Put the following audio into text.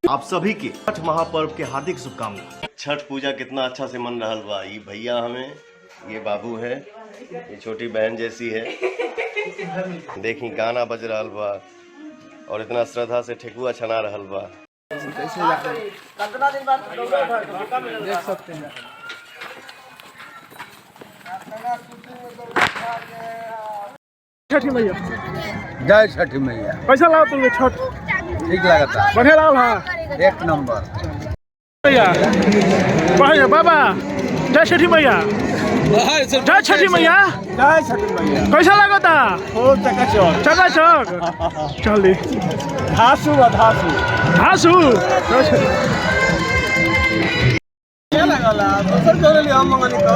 आप सभी के छठ महापर्व के हार्दिक शुभकामनाएं। छठ पूजा कितना अच्छा से मन रहा बा। ये भैया हमें, ये बाबू है, ये छोटी बहन जैसी है। देखी गाना बज रहा बा और इतना श्रद्धा से ठेकुआ छना रहा बा। देख सकते हैं। छठी मैया, जय छठी मैया। कैसा लगा तुम्हें छठ? ठीक लगता, बढ़िया लगा है। एक नंबर। मैया बढ़िया बाबा, जय छठी मैया, जय छठी मैया, जय छठी मैया। कैसा लगा था? बहुत चकाचक। चकाचक चली धासु धासु धासु। क्या लगला? दोसर जोड़े हम मंगनी को